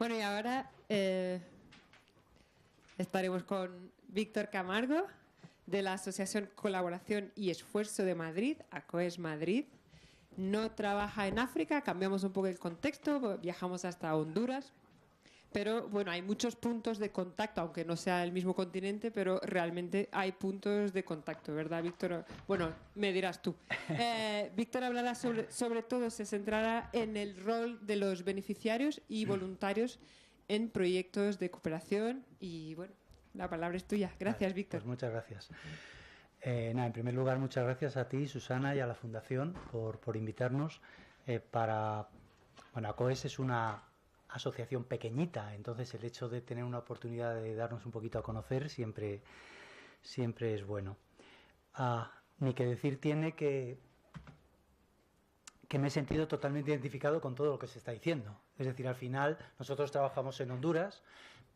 Bueno, y ahora estaremos con Víctor Camargo, de la Asociación Colaboración y Esfuerzo de Madrid, ACOES Madrid. No trabaja en África, cambiamos un poco el contexto, viajamos hasta Honduras. Pero bueno, hay muchos puntos de contacto, aunque no sea el mismo continente, pero realmente hay puntos de contacto, ¿verdad, Víctor? Bueno, me dirás tú. Víctor hablará sobre todo, se centrará en el rol de los beneficiarios y voluntarios en proyectos de cooperación. Y bueno, la palabra es tuya. Gracias, Vale, Víctor. Pues muchas gracias. En primer lugar, muchas gracias a ti, Susana, y a la Fundación por invitarnos Bueno, ACOES es una asociación pequeñita, entonces el hecho de tener una oportunidad de darnos un poquito a conocer siempre es bueno. Ni que decir tiene que me he sentido totalmente identificado con todo lo que se está diciendo. Es decir, al final nosotros trabajamos en Honduras,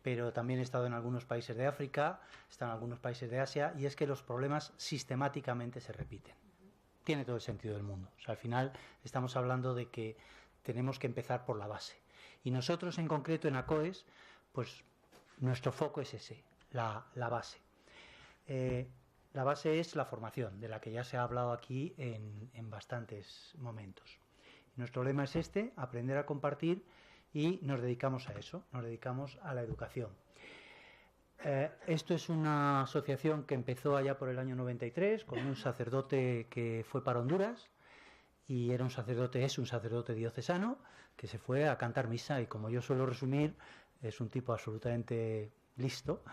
pero también he estado en algunos países de África, he estado en algunos países de Asia, y es que los problemas sistemáticamente se repiten. Tiene todo el sentido del mundo. O sea, al final estamos hablando de que tenemos que empezar por la base. Y nosotros en concreto en ACOES, pues nuestro foco es ese, la base. La base es la formación, de la que ya se ha hablado aquí en bastantes momentos. Nuestro lema es este, aprender a compartir, y nos dedicamos a eso, nos dedicamos a la educación. Esto es una asociación que empezó allá por el año 93 con un sacerdote que fue para Honduras, y es un sacerdote diocesano que se fue a cantar misa, y como yo suelo resumir, es un tipo absolutamente listo,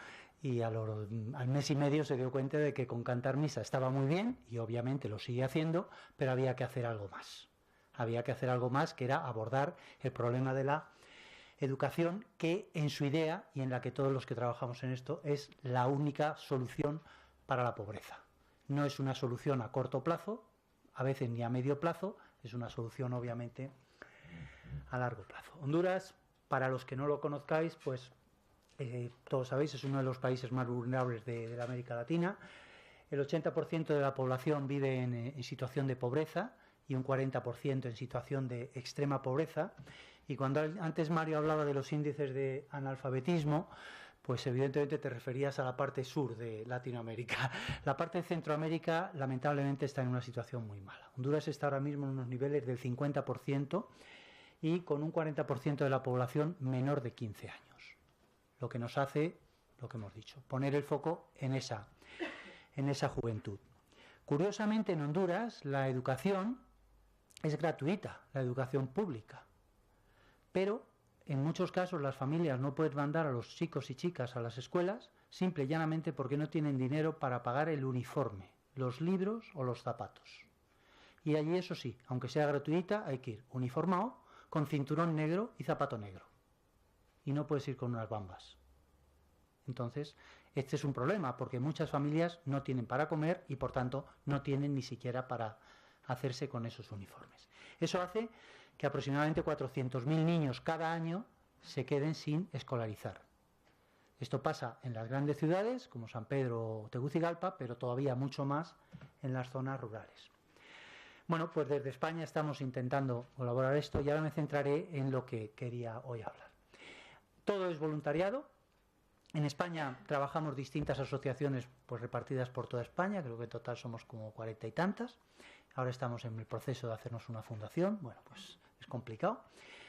y al mes y medio se dio cuenta de que con cantar misa estaba muy bien, y obviamente lo sigue haciendo, pero había que hacer algo más. Había que hacer algo más, que era abordar el problema de la educación, que en su idea, y en la que todos los que trabajamos en esto, es la única solución para la pobreza. No es una solución a corto plazo, a veces ni a medio plazo, es una solución obviamente a largo plazo. Honduras, para los que no lo conozcáis, pues todos sabéis, es uno de los países más vulnerables de la América Latina. El 80% de la población vive en situación de pobreza, y un 40% en situación de extrema pobreza. Y cuando antes Mario hablaba de los índices de analfabetismo, pues evidentemente te referías a la parte sur de Latinoamérica. La parte de Centroamérica lamentablemente está en una situación muy mala. Honduras está ahora mismo en unos niveles del 50% y con un 40% de la población menor de 15 años. Lo que nos hace, lo que hemos dicho, poner el foco en esa juventud. Curiosamente, en Honduras la educación es gratuita, la educación pública, pero en muchos casos las familias no pueden mandar a los chicos y chicas a las escuelas simple y llanamente porque no tienen dinero para pagar el uniforme, los libros o los zapatos. Y allí, eso sí, aunque sea gratuita, hay que ir uniformado, con cinturón negro y zapato negro. Y no puedes ir con unas bambas. Entonces, este es un problema, porque muchas familias no tienen para comer y por tanto no tienen ni siquiera para hacerse con esos uniformes. Eso hace que aproximadamente 400.000 niños cada año se queden sin escolarizar. Esto pasa en las grandes ciudades como San Pedro o Tegucigalpa, pero todavía mucho más en las zonas rurales. Bueno, pues desde España estamos intentando colaborar esto, y ahora me centraré en lo que quería hoy hablar. Todo es voluntariado. En España trabajamos distintas asociaciones pues repartidas por toda España, creo que en total somos como 40 y tantas. Ahora estamos en el proceso de hacernos una fundación, bueno, pues es complicado.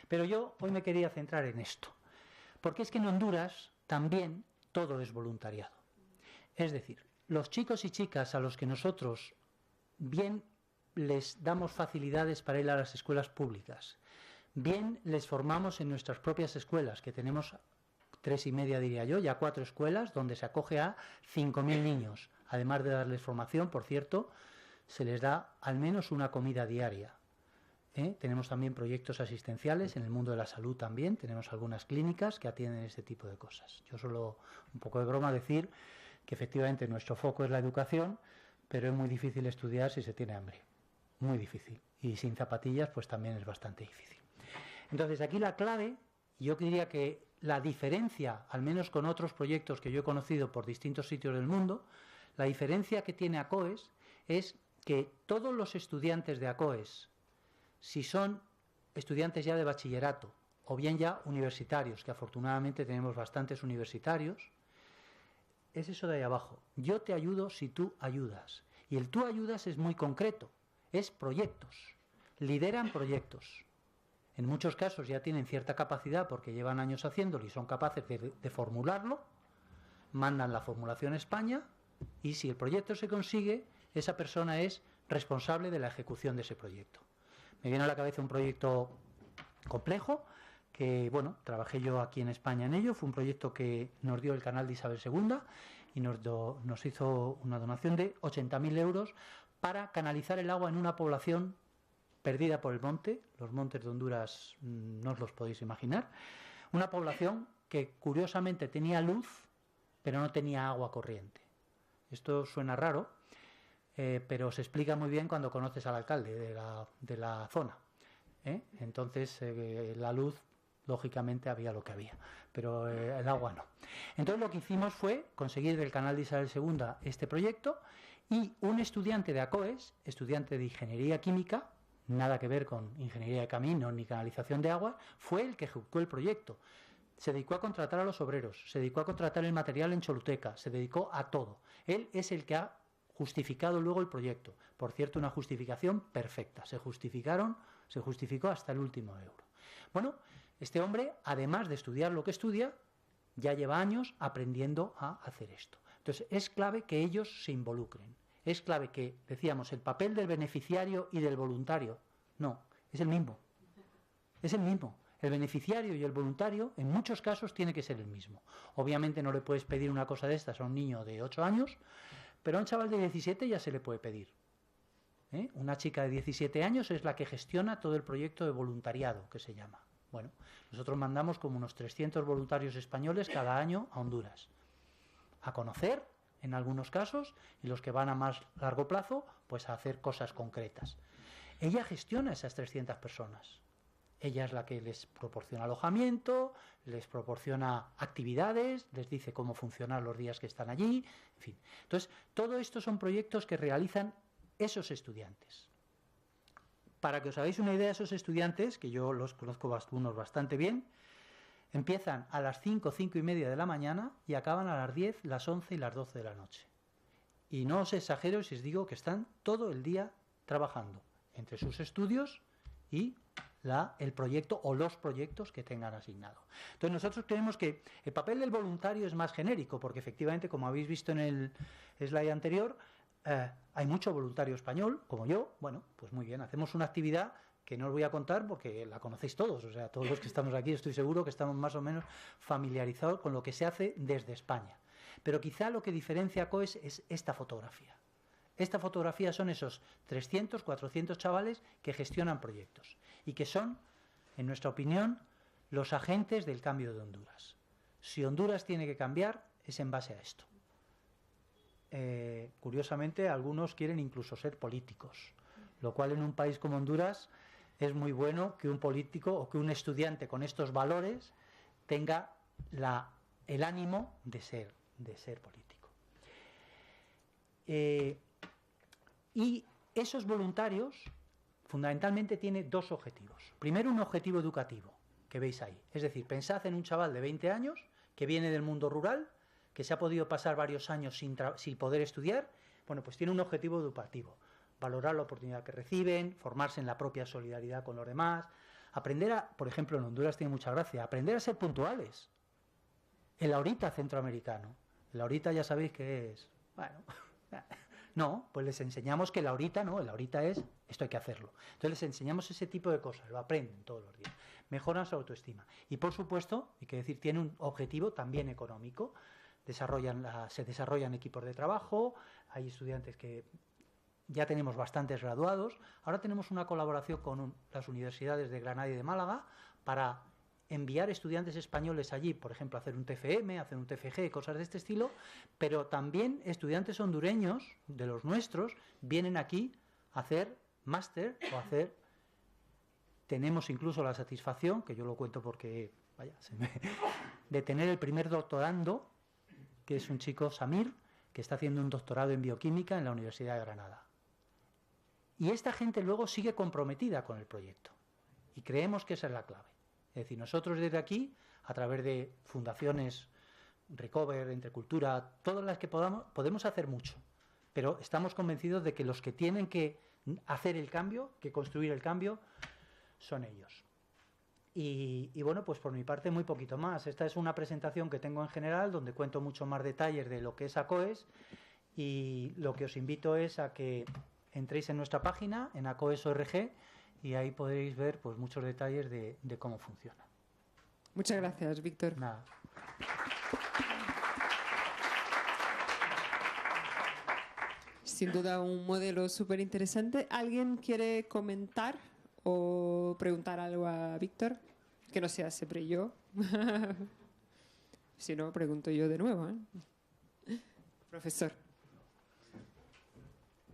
Pero yo hoy me quería centrar en esto, porque es que en Honduras también todo es voluntariado. Es decir, los chicos y chicas a los que nosotros bien les damos facilidades para ir a las escuelas públicas, bien les formamos en nuestras propias escuelas, que tenemos 3,5, diría yo, ya 4 escuelas donde se acoge a 5.000 niños. Además de darles formación, por cierto, se les da al menos una comida diaria. Tenemos también proyectos asistenciales en el mundo de la salud también, tenemos algunas clínicas que atienden este tipo de cosas. Yo suelo, un poco de broma, decir que efectivamente nuestro foco es la educación, pero es muy difícil estudiar si se tiene hambre. Muy difícil. Y sin zapatillas pues también es bastante difícil. Entonces aquí la clave, yo diría que la diferencia, al menos con otros proyectos que yo he conocido por distintos sitios del mundo, la diferencia que tiene ACOES es que todos los estudiantes de ACOES, si son estudiantes ya de bachillerato o bien ya universitarios, que afortunadamente tenemos bastantes universitarios, es eso de ahí abajo. Yo te ayudo si tú ayudas. Y el tú ayudas es muy concreto, es proyectos, lideran proyectos. En muchos casos ya tienen cierta capacidad porque llevan años haciéndolo y son capaces de formularlo, mandan la formulación a España y si el proyecto se consigue, esa persona es responsable de la ejecución de ese proyecto. Me viene a la cabeza un proyecto complejo que, bueno, trabajé yo aquí en España en ello. Fue un proyecto que nos dio el canal de Isabel II y nos hizo una donación de 80.000 euros para canalizar el agua en una población perdida por el monte. Los montes de Honduras no os los podéis imaginar. Una población que curiosamente tenía luz, pero no tenía agua corriente. Esto suena raro, pero se explica muy bien cuando conoces al alcalde de la zona. Entonces, la luz, lógicamente, había lo que había, pero el agua no. Entonces, lo que hicimos fue conseguir del canal de Isabel II este proyecto y un estudiante de ACOES, estudiante de Ingeniería Química, nada que ver con ingeniería de caminos ni canalización de agua, fue el que ejecutó el proyecto. Se dedicó a contratar a los obreros, se dedicó a contratar el material en Choluteca, se dedicó a todo. Él es el que ha justificado luego el proyecto. Por cierto, una justificación perfecta. Se justificó hasta el último euro. Bueno, este hombre, además de estudiar lo que estudia, ya lleva años aprendiendo a hacer esto. Entonces, es clave que ellos se involucren. Es clave que, decíamos, el papel del beneficiario y del voluntario, no, es el mismo. Es el mismo. El beneficiario y el voluntario, en muchos casos, tiene que ser el mismo. Obviamente no le puedes pedir una cosa de estas a un niño de 8 años, pero a un chaval de 17 ya se le puede pedir. Una chica de 17 años es la que gestiona todo el proyecto de voluntariado, que se llama. Bueno, nosotros mandamos como unos 300 voluntarios españoles cada año a Honduras. A conocer, en algunos casos, y los que van a más largo plazo, pues a hacer cosas concretas. Ella gestiona esas 300 personas. Ella es la que les proporciona alojamiento, les proporciona actividades, les dice cómo funcionar los días que están allí, en fin. Entonces, todo esto son proyectos que realizan esos estudiantes. Para que os hagáis una idea, esos estudiantes, que yo los conozco unos bastante bien, empiezan a las 5, 5 y media de la mañana y acaban a las 10, las 11 y las 12 de la noche. Y no os exagero si os digo que están todo el día trabajando entre sus estudios y el proyecto o los proyectos que tengan asignado. Entonces nosotros creemos que el papel del voluntario es más genérico, porque efectivamente, como habéis visto en el slide anterior, hay mucho voluntario español, como yo. Bueno, pues muy bien, hacemos una actividad que no os voy a contar porque la conocéis todos, o sea, todos los que estamos aquí estoy seguro que estamos más o menos familiarizados con lo que se hace desde España. Pero quizá lo que diferencia a COES es esta fotografía. Esta fotografía son esos 300, 400 chavales que gestionan proyectos y que son, en nuestra opinión, los agentes del cambio de Honduras. Si Honduras tiene que cambiar, es en base a esto. Curiosamente, algunos quieren incluso ser políticos, lo cual en un país como Honduras es muy bueno que un político o que un estudiante con estos valores tenga el ánimo de ser político. Y esos voluntarios fundamentalmente tienen dos objetivos. Primero, un objetivo educativo, que veis ahí. Es decir, pensad en un chaval de 20 años que viene del mundo rural, que se ha podido pasar varios años sin poder estudiar. Bueno, pues tiene un objetivo educativo. Valorar la oportunidad que reciben, formarse en la propia solidaridad con los demás, aprender por ejemplo, en Honduras tiene mucha gracia, aprender a ser puntuales. El ahorita centroamericano. El ahorita ya sabéis qué es. Bueno, no, pues les enseñamos que el ahorita no, el ahorita es, esto hay que hacerlo. Entonces les enseñamos ese tipo de cosas, lo aprenden todos los días. Mejoran su autoestima. Y por supuesto, hay que decir, tiene un objetivo también económico. Se desarrollan equipos de trabajo, hay estudiantes que ya tenemos bastantes graduados. Ahora tenemos una colaboración con las universidades de Granada y de Málaga para enviar estudiantes españoles allí, por ejemplo, a hacer un TFM, hacer un TFG, cosas de este estilo, pero también estudiantes hondureños, de los nuestros, vienen aquí a hacer máster o a hacer... Tenemos incluso la satisfacción, que yo lo cuento porque, vaya, de tener el primer doctorando, que es un chico, Samir, que está haciendo un doctorado en bioquímica en la Universidad de Granada. Y esta gente luego sigue comprometida con el proyecto. Y creemos que esa es la clave. Es decir, nosotros desde aquí, a través de fundaciones, Recover, Entre Cultura, todas las que podemos hacer mucho, pero estamos convencidos de que los que tienen que hacer el cambio, que construir el cambio, son ellos. Y bueno, pues por mi parte muy poquito más. Esta es una presentación que tengo en general, donde cuento mucho más detalles de lo que es ACOES, y lo que os invito es a que entréis en nuestra página, en ACOES.org, y ahí podréis ver pues muchos detalles de cómo funciona. Muchas gracias, Víctor. Nada. Sin duda un modelo súper interesante. ¿Alguien quiere comentar o preguntar algo a Víctor? Que no sea siempre yo. Si no, pregunto yo de nuevo, ¿eh? Profesor.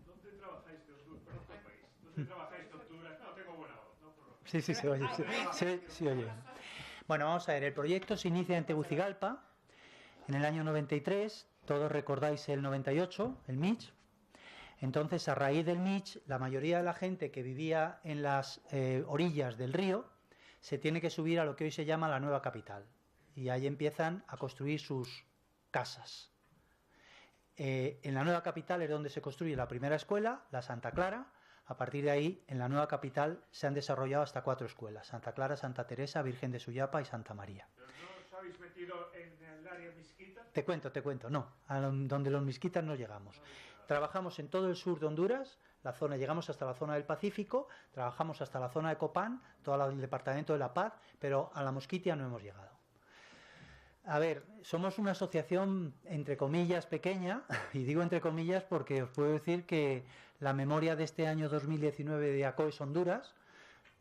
¿Dónde trabajáis de Honduras? Conozco el país. ¿Dónde trabajáis de Honduras? No, tengo buena voz. No, Sí, se oye. Sí, oye. Bueno, vamos a ver. El proyecto se inicia en Tegucigalpa en el año 93. Todos recordáis el 98, el Mitch. Entonces, a raíz del Mitch, la mayoría de la gente que vivía en las orillas del río se tiene que subir a lo que hoy se llama la nueva capital. Y ahí empiezan a construir sus casas. En la nueva capital es donde se construye la primera escuela, la Santa Clara. A partir de ahí, en la nueva capital se han desarrollado hasta 4 escuelas: Santa Clara, Santa Teresa, Virgen de Suyapa y Santa María. ¿Pero no os habéis metido en el área misquita? Te cuento, no. A donde los misquitas no llegamos. Trabajamos en todo el sur de Honduras, llegamos hasta la zona del Pacífico, trabajamos hasta la zona de Copán, todo el departamento de La Paz, pero a la Mosquitia no hemos llegado. A ver, somos una asociación, entre comillas, pequeña, y digo entre comillas porque os puedo decir que la memoria de este año 2019 de ACOES Honduras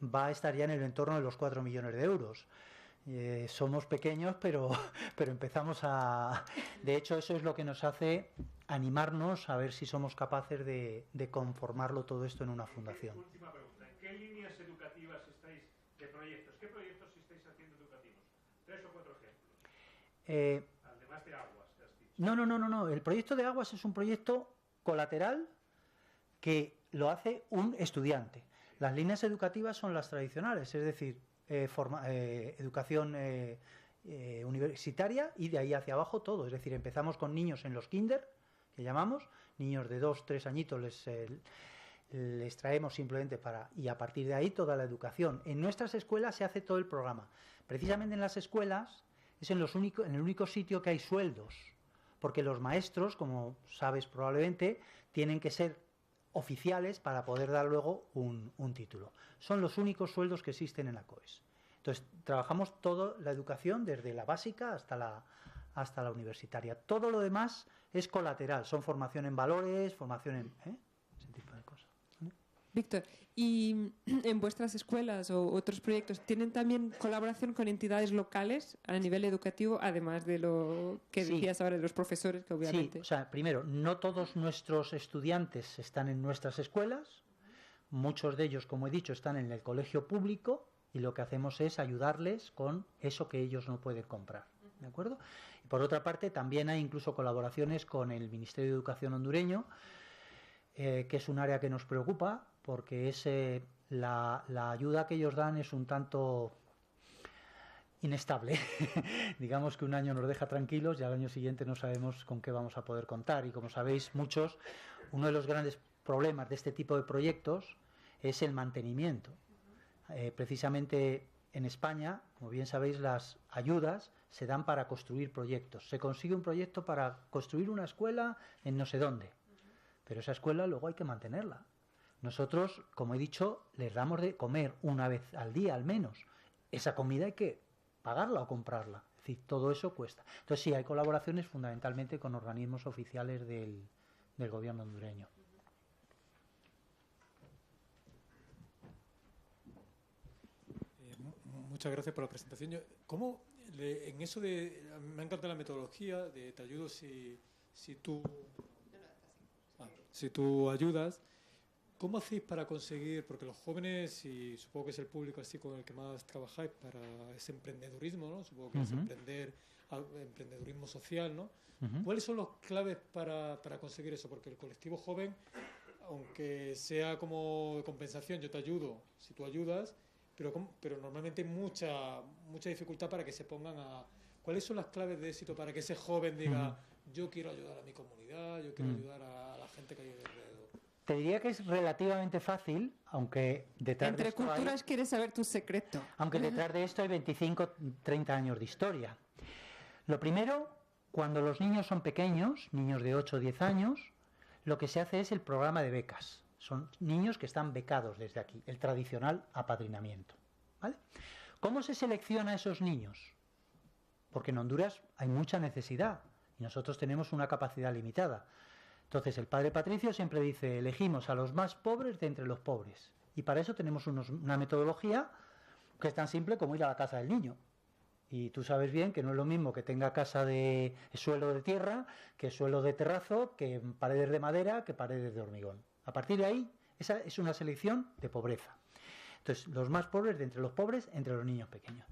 va a estar ya en el entorno de los 4 millones de euros. Somos pequeños, pero empezamos a... De hecho, eso es lo que nos hace animarnos a ver si somos capaces de conformarlo todo esto en una fundación. Última pregunta. ¿En qué líneas educativas estáis de proyectos? ¿Qué proyectos estáis haciendo educativos? 3 o 4 ejemplos. Además de aguas, que has dicho. No. El proyecto de aguas es un proyecto colateral que lo hace un estudiante. Las líneas educativas son las tradicionales, es decir, educación universitaria, y de ahí hacia abajo todo. Es decir, empezamos con niños en los kinder, que llamamos, niños de 2, 3 añitos les traemos simplemente y a partir de ahí toda la educación. En nuestras escuelas se hace todo el programa. Precisamente en las escuelas es en el único sitio que hay sueldos, porque los maestros, como sabes probablemente, tienen que ser oficiales para poder dar luego un título. Son los únicos sueldos que existen en ACOES. Entonces, trabajamos toda la educación, desde la básica hasta la universitaria. Todo lo demás es colateral, son formación en valores, formación en... ese tipo de cosas. Víctor, ¿y en vuestras escuelas o otros proyectos tienen también colaboración con entidades locales a nivel educativo, además de lo que decías ahora de los profesores, que obviamente... Sí, o sea, primero, no todos nuestros estudiantes están en nuestras escuelas, muchos de ellos, como he dicho, están en el colegio público, y lo que hacemos es ayudarles con eso que ellos no pueden comprar, ¿de acuerdo? Y por otra parte, también hay incluso colaboraciones con el Ministerio de Educación hondureño, que es un área que nos preocupa, porque la ayuda que ellos dan es un tanto inestable. Digamos que un año nos deja tranquilos y al año siguiente no sabemos con qué vamos a poder contar. Y como sabéis muchos, uno de los grandes problemas de este tipo de proyectos es el mantenimiento. Precisamente en España, como bien sabéis, las ayudas se dan para construir proyectos. Se consigue un proyecto para construir una escuela en no sé dónde, pero esa escuela luego hay que mantenerla. Nosotros, como he dicho, les damos de comer una vez al día al menos. Esa comida hay que pagarla o comprarla. Es decir, todo eso cuesta. Entonces sí, hay colaboraciones fundamentalmente con organismos oficiales del gobierno hondureño. Muchas gracias por la presentación. ¿Cómo, en eso de... Me encanta la metodología de te ayudo si tú ayudas. ¿Cómo hacéis para conseguir, porque los jóvenes, y supongo que es el público así con el que más trabajáis para ese emprendedurismo, ¿no? Supongo que es emprendedurismo social, ¿no? ¿Cuáles son los claves para conseguir eso? Porque el colectivo joven, aunque sea como compensación, yo te ayudo, si tú ayudas, pero normalmente hay mucha dificultad para que se pongan a... ¿Cuáles son las claves de éxito para que ese joven diga, yo quiero ayudar a mi comunidad, yo quiero ayudar a la gente que hay alrededor? Te diría que es relativamente fácil, aunque detrás Entre de esto culturas quieres saber tu secreto. aunque detrás de esto hay 25, 30 años de historia. Lo primero, cuando los niños son pequeños, niños de 8 o 10 años, lo que se hace es el programa de becas. Son niños que están becados desde aquí, el tradicional apadrinamiento. ¿Vale? ¿Cómo se selecciona a esos niños? Porque en Honduras hay mucha necesidad y nosotros tenemos una capacidad limitada. Entonces el padre Patricio siempre dice, elegimos a los más pobres de entre los pobres. Y para eso tenemos una metodología que es tan simple como ir a la casa del niño. Y tú sabes bien que no es lo mismo que tenga casa de suelo de tierra, que suelo de terrazo, que paredes de madera, que paredes de hormigón. A partir de ahí, esa es una selección de pobreza. Entonces, los más pobres de entre los pobres, entre los niños pequeños.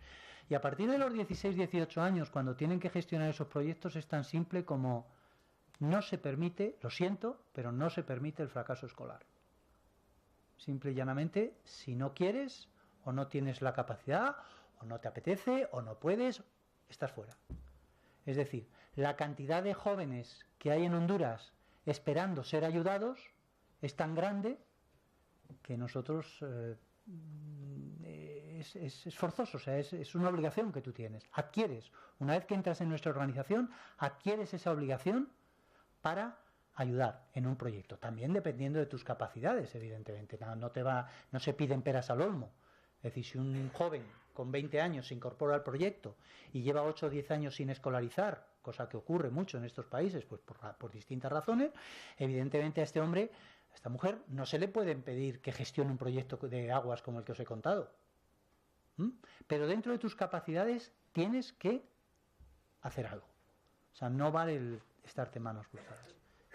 Y a partir de los 16, 18 años, cuando tienen que gestionar esos proyectos, es tan simple como no se permite, lo siento, pero no se permite el fracaso escolar. Simple y llanamente, si no quieres o no tienes la capacidad, o no te apetece, o no puedes, estás fuera. Es decir, la cantidad de jóvenes que hay en Honduras esperando ser ayudados es tan grande que nosotros es forzoso, o sea, es una obligación que tú tienes. Adquieres, una vez que entras en nuestra organización, adquieres esa obligación para ayudar en un proyecto, también dependiendo de tus capacidades, evidentemente. No se piden peras al olmo. Es decir, si un joven con 20 años se incorpora al proyecto y lleva 8 o 10 años sin escolarizar, cosa que ocurre mucho en estos países, pues por distintas razones, evidentemente a este hombre, a esta mujer, no se le puede pedir que gestione un proyecto de aguas como el que os he contado. Pero dentro de tus capacidades tienes que hacer algo. O sea, no vale el estarte manos cruzadas.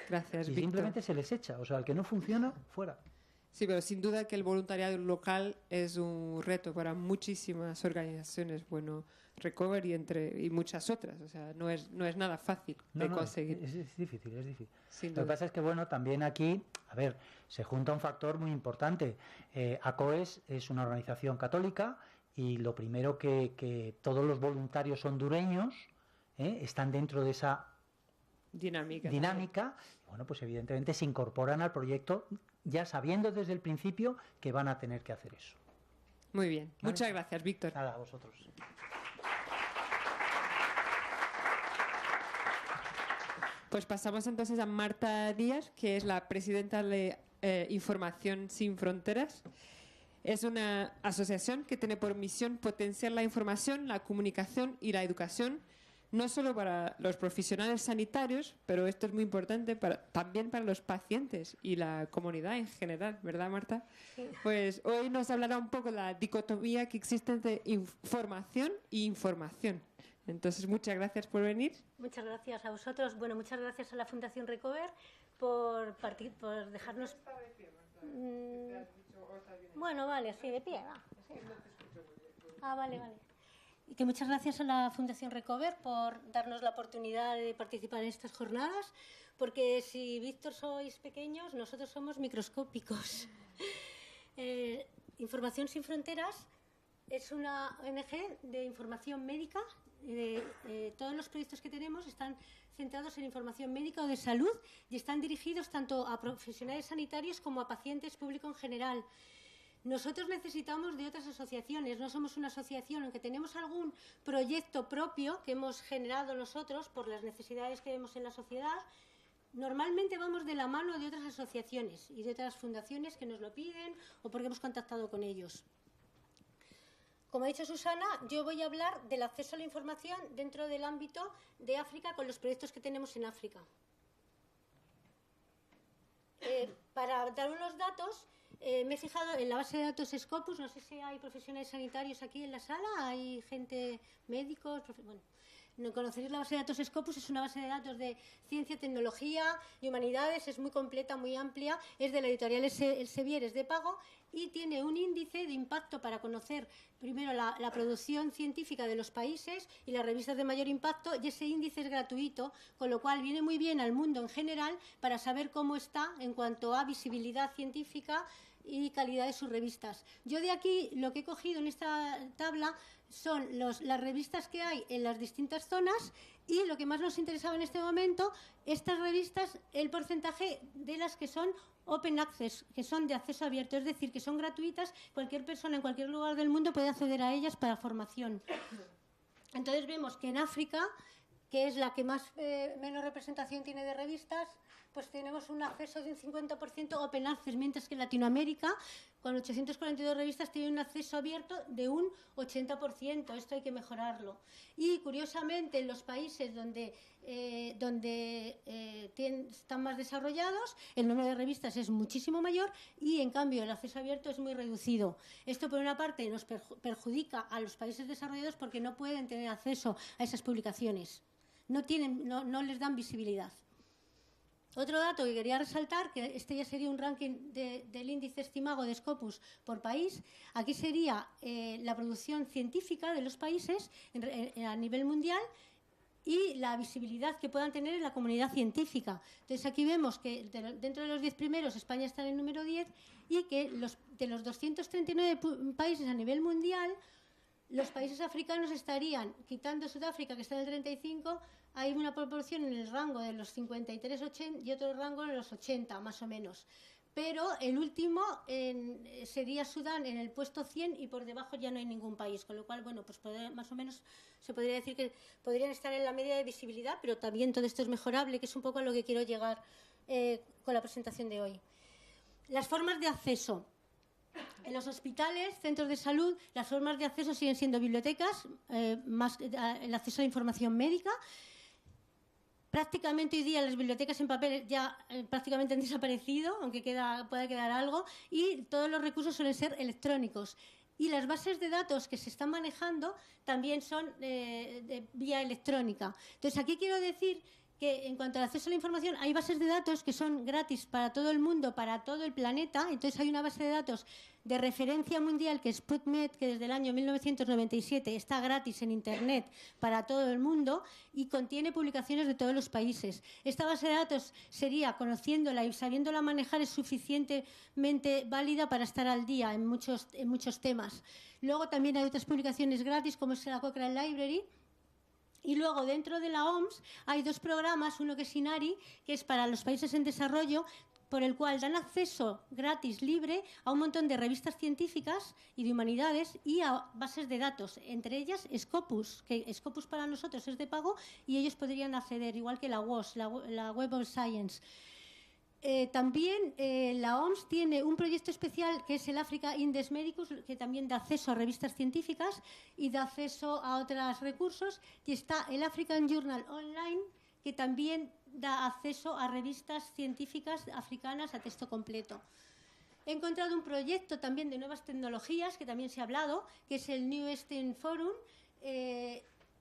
Gracias, y Víctor. simplemente se les echa. O sea, el que no funciona, fuera. Sí, pero sin duda que el voluntariado local es un reto para muchísimas organizaciones, bueno, Recover y muchas otras. O sea, no es nada fácil de conseguir. Es difícil, es difícil. Sin Lo que duda. pasa es que, bueno, también aquí, a ver, se junta un factor muy importante. ACOES es una organización católica y lo primero que todos los voluntarios hondureños están dentro de esa dinámica. Bueno, pues evidentemente se incorporan al proyecto ya sabiendo desde el principio que van a tener que hacer eso. Muy bien. ¿Vale? Muchas gracias, Víctor. Nada, a vosotros. Pues pasamos entonces a Marta Díaz, que es la presidenta de Información Sin Fronteras. Es una asociación que tiene por misión potenciar la información, la comunicación y la educación, no solo para los profesionales sanitarios, pero esto es muy importante también para los pacientes y la comunidad en general, ¿verdad, Marta? Sí. Pues hoy nos hablará un poco de la dicotomía que existe entre información e información. Entonces, muchas gracias por venir. Muchas gracias a vosotros. Bueno, muchas gracias a la Fundación Recover por dejarnos... Bueno, vale, sí, de pie, va. Sí. Vale. Y que muchas gracias a la Fundación Recover por darnos la oportunidad de participar en estas jornadas, porque si Víctor sois pequeños, nosotros somos microscópicos. Información Sin Fronteras es una ONG de información médica. Todos los proyectos que tenemos están centrados en información médica o de salud y están dirigidos tanto a profesionales sanitarios como a pacientes, público en general. Nosotros necesitamos de otras asociaciones, no somos una asociación, aunque tenemos algún proyecto propio que hemos generado nosotros por las necesidades que vemos en la sociedad. Normalmente vamos de la mano de otras asociaciones y de otras fundaciones que nos lo piden o porque hemos contactado con ellos. Como ha dicho Susana, yo voy a hablar del acceso a la información dentro del ámbito de África con los proyectos que tenemos en África. Para dar unos datos, me he fijado en la base de datos Scopus. No sé si hay profesionales sanitarios aquí en la sala, hay gente, médicos, bueno. No conoceréis la base de datos Scopus, es una base de datos de ciencia, tecnología y humanidades, es muy completa, muy amplia, es de la editorial Elsevier, es de pago y tiene un índice de impacto para conocer primero la producción científica de los países y las revistas de mayor impacto, y ese índice es gratuito, con lo cual viene muy bien al mundo en general para saber cómo está en cuanto a visibilidad científica y calidad de sus revistas. Yo de aquí lo que he cogido en esta tabla son las revistas que hay en las distintas zonas y lo que más nos interesaba en este momento, estas revistas, el porcentaje de las que son Open Access, que son de acceso abierto, es decir, que son gratuitas, cualquier persona en cualquier lugar del mundo puede acceder a ellas para formación. Entonces vemos que en África, que es la que menos representación tiene de revistas, pues tenemos un acceso de un 50% Open Access, mientras que en Latinoamérica, con 842 revistas, tiene un acceso abierto de un 80%. Esto hay que mejorarlo. Y, curiosamente, en los países donde están más desarrollados, el número de revistas es muchísimo mayor y, en cambio, el acceso abierto es muy reducido. Esto, por una parte, nos perjudica a los países desarrollados porque no pueden tener acceso a esas publicaciones. No les dan visibilidad. Otro dato que quería resaltar, que este ya sería un ranking del índice Stimago de Scopus por país. Aquí sería la producción científica de los países a nivel mundial y la visibilidad que puedan tener en la comunidad científica. Entonces, aquí vemos que dentro de los 10 primeros España está en el número 10 y que de los 239 países a nivel mundial, los países africanos estarían, quitando Sudáfrica, que está en el 35, hay una proporción en el rango de los 53-80 y otro rango en los 80, más o menos. Pero el último sería Sudán en el puesto 100 y por debajo ya no hay ningún país. Con lo cual, bueno, pues más o menos se podría decir que podrían estar en la media de visibilidad, pero también todo esto es mejorable, que es un poco a lo que quiero llegar con la presentación de hoy. Las formas de acceso. En los hospitales, centros de salud, las formas de acceso siguen siendo bibliotecas, más el acceso a la información médica. Prácticamente hoy día las bibliotecas en papel ya prácticamente han desaparecido, aunque pueda quedar algo, y todos los recursos suelen ser electrónicos. Y las bases de datos que se están manejando también son de vía electrónica. Entonces, aquí quiero decir que en cuanto al acceso a la información, hay bases de datos que son gratis para todo el mundo, para todo el planeta. Entonces, hay una base de datos de referencia mundial que es PubMed, que desde el año 1997 está gratis en Internet para todo el mundo y contiene publicaciones de todos los países. Esta base de datos sería, conociéndola y sabiéndola manejar, es suficientemente válida para estar al día en muchos temas. Luego también hay otras publicaciones gratis, como es la Cochrane Library. Y luego, dentro de la OMS, hay dos programas, uno que es INARI, que es para los países en desarrollo, por el cual dan acceso gratis, libre, a un montón de revistas científicas y de humanidades y a bases de datos, entre ellas Scopus, que Scopus para nosotros es de pago y ellos podrían acceder, igual que la WOS, la Web of Science. También la OMS tiene un proyecto especial que es el Africa Index Medicus, que también da acceso a revistas científicas y da acceso a otros recursos. Y está el African Journal Online, que también da acceso a revistas científicas africanas a texto completo. He encontrado un proyecto también de nuevas tecnologías, que también se ha hablado, que es el New Eastern Forum.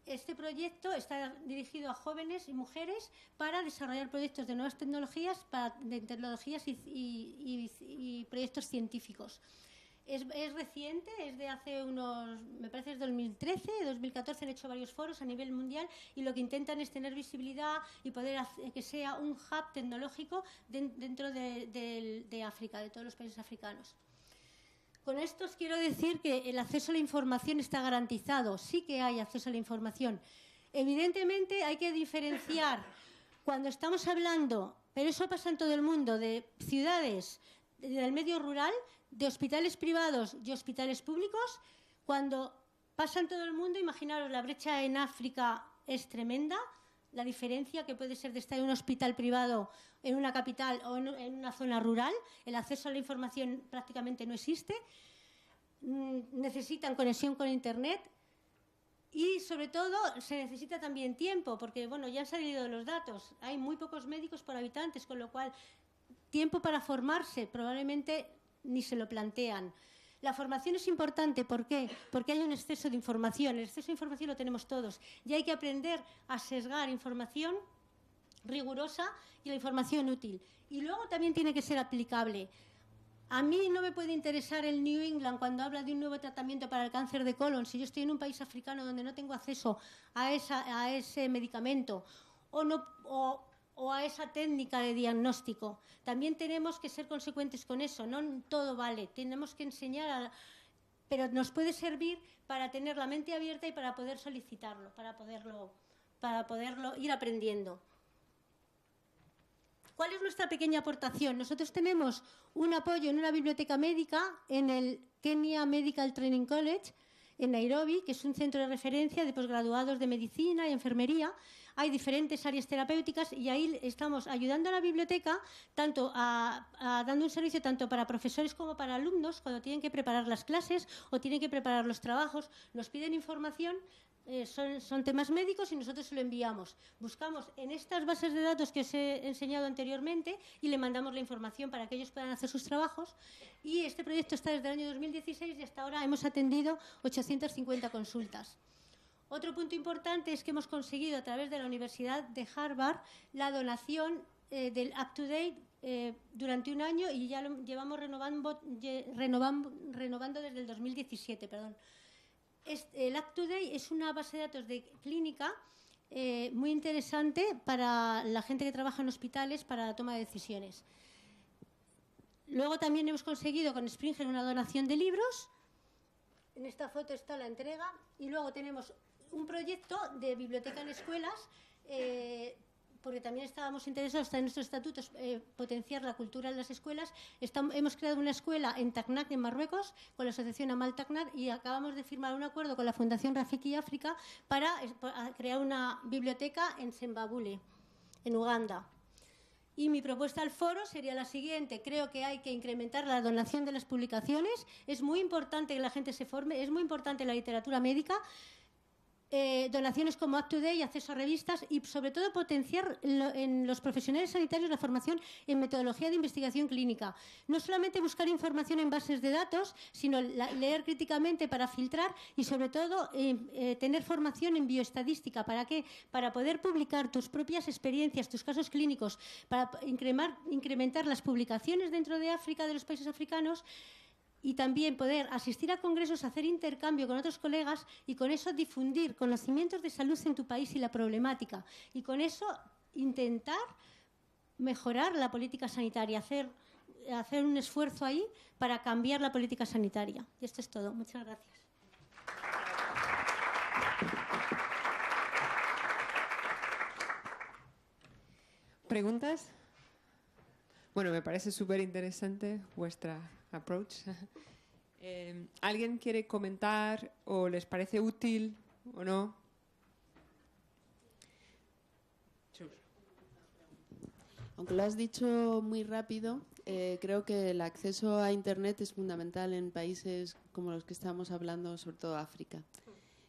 Este proyecto está dirigido a jóvenes y mujeres para desarrollar proyectos de nuevas tecnologías, y proyectos científicos. Es reciente, es de hace me parece es 2013, 2014, han hecho varios foros a nivel mundial y lo que intentan es tener visibilidad y poder hacer que sea un hub tecnológico dentro de África, de todos los países africanos. Con esto os quiero decir que el acceso a la información está garantizado. Sí que hay acceso a la información. Evidentemente hay que diferenciar cuando estamos hablando, pero eso pasa en todo el mundo, de ciudades, del medio rural, de hospitales privados y hospitales públicos. Cuando pasa en todo el mundo, imaginaros, la brecha en África es tremenda. La diferencia que puede ser de estar en un hospital privado en una capital o en una zona rural, el acceso a la información prácticamente no existe. Necesitan conexión con Internet y, sobre todo, se necesita también tiempo, porque bueno, ya han salido los datos. Hay muy pocos médicos por habitantes, con lo cual tiempo para formarse probablemente ni se lo plantean. La formación es importante, ¿por qué? Porque hay un exceso de información. El exceso de información lo tenemos todos y hay que aprender a sesgar información rigurosa y la información útil. Y luego también tiene que ser aplicable. A mí no me puede interesar el New England cuando habla de un nuevo tratamiento para el cáncer de colon si yo estoy en un país africano donde no tengo acceso a ese medicamento o o a esa técnica de diagnóstico. También tenemos que ser consecuentes con eso, no todo vale, tenemos que enseñar, pero nos puede servir para tener la mente abierta y para poder solicitarlo, para poderlo ir aprendiendo. ¿Cuál es nuestra pequeña aportación? Nosotros tenemos un apoyo en una biblioteca médica en el Kenya Medical Training College, en Nairobi, que es un centro de referencia de posgraduados de medicina y enfermería. Hay diferentes áreas terapéuticas y ahí estamos ayudando a la biblioteca dando un servicio tanto para profesores como para alumnos cuando tienen que preparar las clases o tienen que preparar los trabajos. Nos piden información, son temas médicos y nosotros se lo enviamos. Buscamos en estas bases de datos que os he enseñado anteriormente y le mandamos la información para que ellos puedan hacer sus trabajos. Y este proyecto está desde el año 2016 y hasta ahora hemos atendido 850 consultas. Otro punto importante es que hemos conseguido a través de la Universidad de Harvard la donación del UpToDate durante un año y ya lo llevamos renovando desde el 2017. Perdón. El UpToDate es una base de datos de clínica muy interesante para la gente que trabaja en hospitales para la toma de decisiones. Luego también hemos conseguido con Springer una donación de libros. En esta foto está la entrega y luego tenemos un proyecto de biblioteca en escuelas, porque también estábamos interesados, está en nuestros estatutos, potenciar la cultura en las escuelas. Hemos creado una escuela en Tacnac, en Marruecos, con la asociación Amal Tacnac, y acabamos de firmar un acuerdo con la Fundación Rafiki África para crear una biblioteca en Sembabule, en Uganda. Y mi propuesta al foro sería la siguiente. Creo que hay que incrementar la donación de las publicaciones. Es muy importante que la gente se forme, es muy importante la literatura médica. Donaciones como UpToDate y acceso a revistas y sobre todo potenciar en los profesionales sanitarios la formación en metodología de investigación clínica. No solamente buscar información en bases de datos, sino leer críticamente para filtrar y sobre todo tener formación en bioestadística. ¿Para qué? Para poder publicar tus propias experiencias, tus casos clínicos, para incrementar las publicaciones dentro de África, de los países africanos, y también poder asistir a congresos, hacer intercambio con otros colegas y con eso difundir conocimientos de salud en tu país y la problemática. Y con eso intentar mejorar la política sanitaria, hacer un esfuerzo ahí para cambiar la política sanitaria. Y esto es todo. Muchas gracias. ¿Preguntas? Bueno, me parece súper interesante vuestra approach. ¿Alguien quiere comentar o les parece útil o no? Aunque lo has dicho muy rápido, creo que el acceso a Internet es fundamental en países como los que estamos hablando, sobre todo África.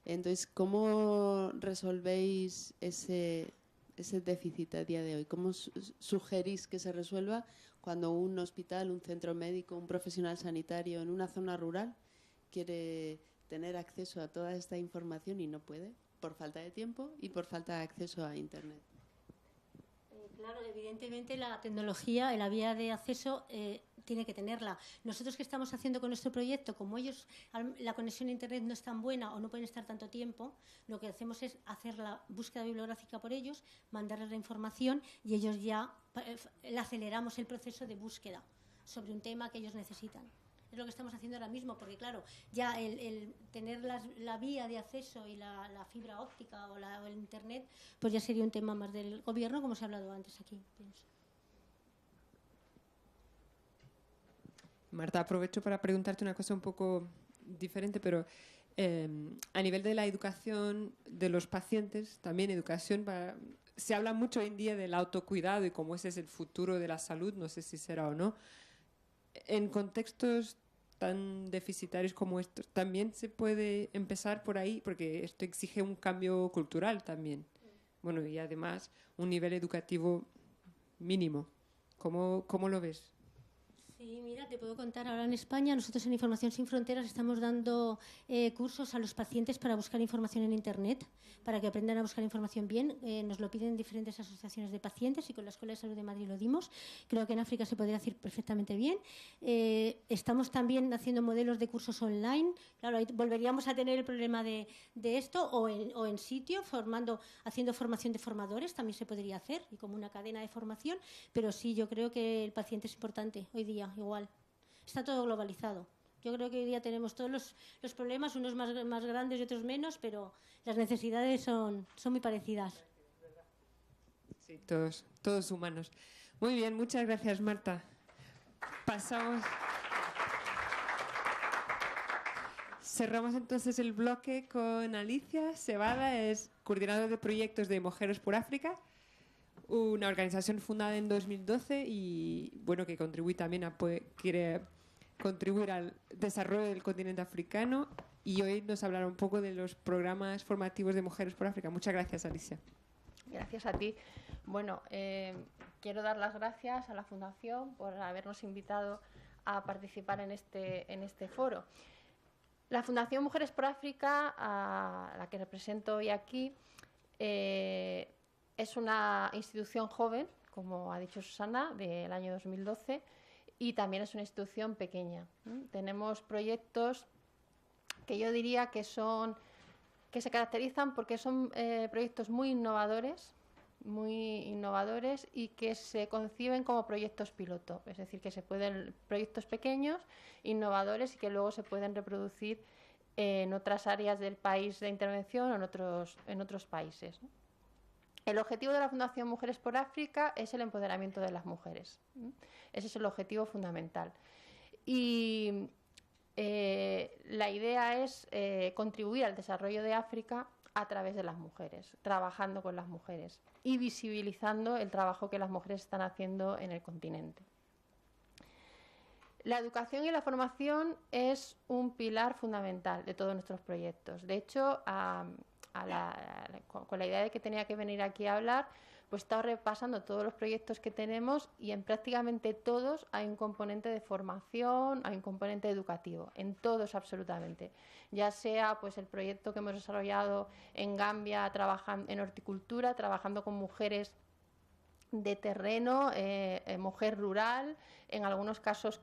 Entonces, ¿cómo resolvéis ese déficit a día de hoy? ¿Cómo sugerís que se resuelva cuando un hospital, un centro médico, un profesional sanitario en una zona rural quiere tener acceso a toda esta información y no puede, por falta de tiempo y por falta de acceso a Internet? Claro, evidentemente la tecnología, la vía de acceso tiene que tenerla. Nosotros que estamos haciendo con nuestro proyecto, como ellos, la conexión a Internet no es tan buena o no pueden estar tanto tiempo, lo que hacemos es hacer la búsqueda bibliográfica por ellos, mandarles la información y ellos ya le aceleramos el proceso de búsqueda sobre un tema que ellos necesitan. Es lo que estamos haciendo ahora mismo, porque claro, ya el tener la vía de acceso y la fibra óptica o el Internet, pues ya sería un tema más del gobierno, como se ha hablado antes aquí, pienso. Marta, aprovecho para preguntarte una cosa un poco diferente, pero a nivel de la educación de los pacientes, también educación se habla mucho hoy en día del autocuidado y cómo ese es el futuro de la salud, no sé si será o no. En contextos tan deficitarios como estos, también se puede empezar por ahí, porque esto exige un cambio cultural también. Bueno, y además un nivel educativo mínimo. ¿Cómo lo ves? Sí, mira, te puedo contar, ahora en España nosotros en Información Sin Fronteras estamos dando cursos a los pacientes para buscar información en Internet, para que aprendan a buscar información bien. Nos lo piden diferentes asociaciones de pacientes y con la Escuela de Salud de Madrid lo dimos. Creo que en África se podría hacer perfectamente bien. Estamos también haciendo modelos de cursos online. Claro, ahí volveríamos a tener el problema de esto o en sitio, haciendo formación de formadores, también se podría hacer, y como una cadena de formación. Pero sí, yo creo que el paciente es importante hoy día. Igual. Está todo globalizado. Yo creo que hoy día tenemos todos los problemas, unos más grandes y otros menos, pero las necesidades son muy parecidas. Sí, todos humanos. Muy bien, muchas gracias, Marta. Cerramos entonces el bloque con Alicia Cebada, es coordinadora de proyectos de Mujeres por África, una organización fundada en 2012 y bueno, que contribuye también quiere contribuir al desarrollo del continente africano, y hoy nos hablará un poco de los programas formativos de Mujeres por África. Muchas gracias, Alicia. Gracias a ti. Bueno, quiero dar las gracias a la Fundación por habernos invitado a participar en este foro. La Fundación Mujeres por África, a la que represento hoy aquí, es una institución joven, como ha dicho Susana, del año 2012, y también es una institución pequeña. Tenemos proyectos que yo diría que se caracterizan porque son proyectos muy innovadores y que se conciben como proyectos piloto, es decir, que proyectos pequeños, innovadores y que luego se pueden reproducir en otras áreas del país de intervención o en otros países, ¿no? El objetivo de la Fundación Mujeres por África es el empoderamiento de las mujeres. Ese es el objetivo fundamental. Y la idea es contribuir al desarrollo de África a través de las mujeres, trabajando con las mujeres y visibilizando el trabajo que las mujeres están haciendo en el continente. La educación y la formación es un pilar fundamental de todos nuestros proyectos. De hecho, con la idea de que tenía que venir aquí a hablar, pues he estado repasando todos los proyectos que tenemos y en prácticamente todos hay un componente de formación, hay un componente educativo, en todos absolutamente. Ya sea pues el proyecto que hemos desarrollado en Gambia, en horticultura, trabajando con mujeres de terreno, mujer rural, en algunos casos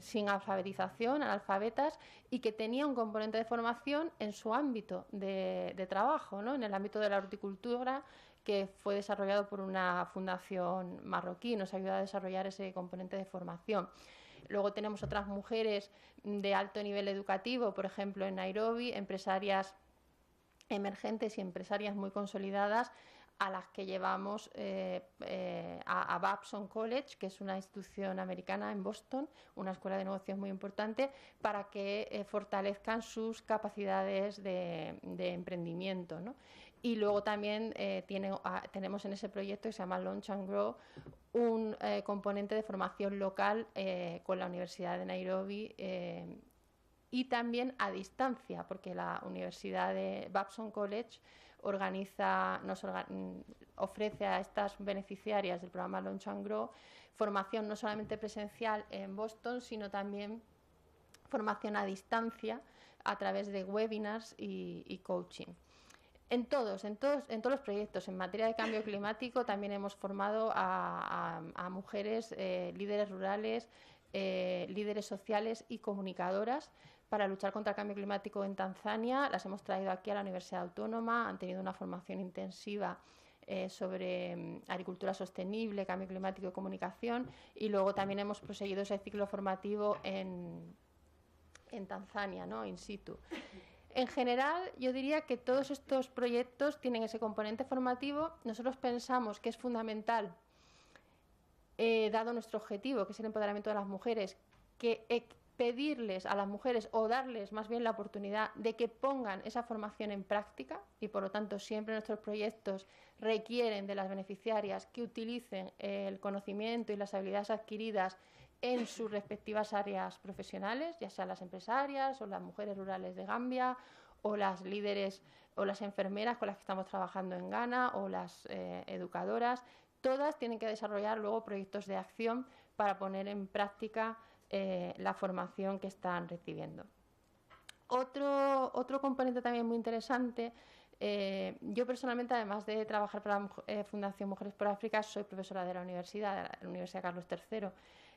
sin alfabetización, analfabetas, y que tenía un componente de formación en su ámbito de trabajo, ¿no? En el ámbito de la horticultura, que fue desarrollado por una fundación marroquí, nos ayuda a desarrollar ese componente de formación. Luego tenemos otras mujeres de alto nivel educativo, por ejemplo en Nairobi, empresarias emergentes y empresarias muy consolidadas, a las que llevamos a Babson College, que es una institución americana en Boston, una escuela de negocios muy importante, para que fortalezcan sus capacidades de emprendimiento, ¿no? Y luego también tenemos en ese proyecto que se llama Launch and Grow un componente de formación local con la Universidad de Nairobi y también a distancia, porque la Universidad de Babson College ofrece a estas beneficiarias del programa Launch and Grow formación no solamente presencial en Boston, sino también formación a distancia a través de webinars y coaching. En todos los proyectos en materia de cambio climático también hemos formado a mujeres líderes rurales, líderes sociales y comunicadoras para luchar contra el cambio climático en Tanzania. Las hemos traído aquí a la Universidad Autónoma, han tenido una formación intensiva sobre agricultura sostenible, cambio climático y comunicación, y luego también hemos proseguido ese ciclo formativo en Tanzania, ¿no? In situ. En general, yo diría que todos estos proyectos tienen ese componente formativo. Nosotros pensamos que es fundamental, dado nuestro objetivo, que es el empoderamiento de las mujeres, que pedirles a las mujeres o darles más bien la oportunidad de que pongan esa formación en práctica, y por lo tanto siempre nuestros proyectos requieren de las beneficiarias que utilicen el conocimiento y las habilidades adquiridas en sus respectivas áreas profesionales, ya sean las empresarias o las mujeres rurales de Gambia o las líderes o las enfermeras con las que estamos trabajando en Ghana o las educadoras. Todas tienen que desarrollar luego proyectos de acción para poner en práctica la formación que están recibiendo. Otro componente también muy interesante, yo personalmente, además de trabajar para la Fundación Mujeres por África, soy profesora de la Universidad Carlos III.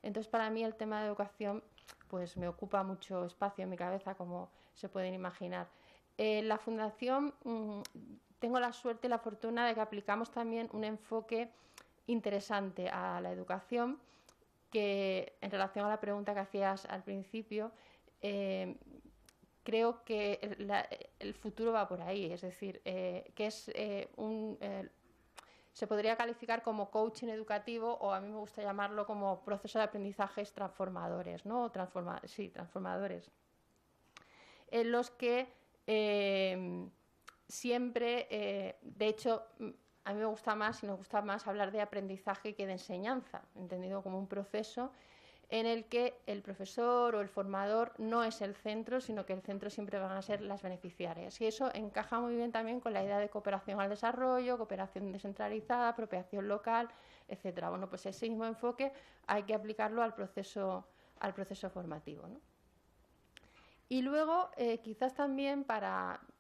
Entonces, para mí el tema de educación pues me ocupa mucho espacio en mi cabeza, como se pueden imaginar. La Fundación, tengo la suerte y la fortuna de que aplicamos también un enfoque interesante a la educación, que en relación a la pregunta que hacías al principio, creo que el futuro va por ahí, es decir, que es se podría calificar como coaching educativo, o a mí me gusta llamarlo como proceso de aprendizajes transformadores, ¿no? Transformadores, en los que siempre, de hecho, a mí me gusta más y nos gusta más hablar de aprendizaje que de enseñanza, entendido como un proceso en el que el profesor o el formador no es el centro, sino que el centro siempre van a ser las beneficiarias. Y eso encaja muy bien también con la idea de cooperación al desarrollo, cooperación descentralizada, apropiación local, etcétera. Bueno, pues ese mismo enfoque hay que aplicarlo al proceso formativo, ¿no? Y luego, quizás también,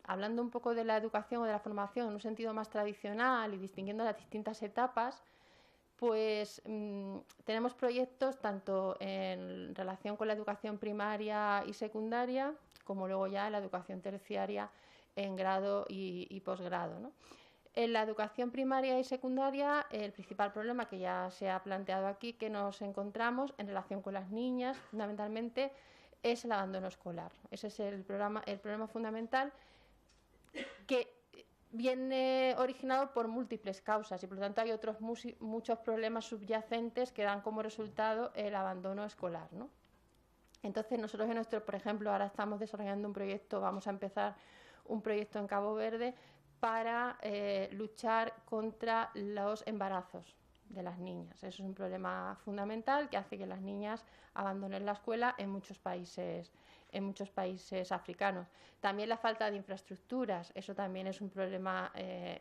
hablando un poco de la educación o de la formación en un sentido más tradicional y distinguiendo las distintas etapas, pues tenemos proyectos tanto en relación con la educación primaria y secundaria, como luego ya en la educación terciaria en grado y posgrado, ¿no? En la educación primaria y secundaria, el principal problema que ya se ha planteado aquí, que nos encontramos en relación con las niñas, fundamentalmente, es el abandono escolar. Ese es el problema fundamental, que viene originado por múltiples causas y por lo tanto hay otros muchos problemas subyacentes que dan como resultado el abandono escolar, ¿no? Entonces nosotros por ejemplo, ahora estamos desarrollando un proyecto, vamos a empezar un proyecto en Cabo Verde para luchar contra los embarazos de las niñas. Eso es un problema fundamental que hace que las niñas abandonen la escuela en muchos países africanos. También la falta de infraestructuras, eso también es un problema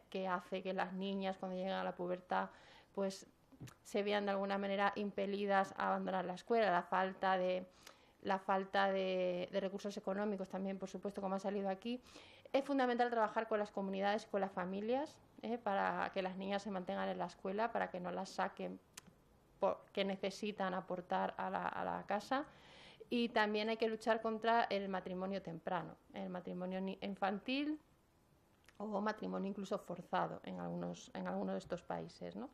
que hace que las niñas cuando llegan a la pubertad pues se vean de alguna manera impelidas a abandonar la escuela. La falta de recursos económicos también, por supuesto, como ha salido aquí. Es fundamental trabajar con las comunidades y con las familias para que las niñas se mantengan en la escuela, para que no las saquen porque necesitan aportar a la casa. Y también hay que luchar contra el matrimonio temprano, el matrimonio infantil o matrimonio incluso forzado en algunos de estos países, ¿no?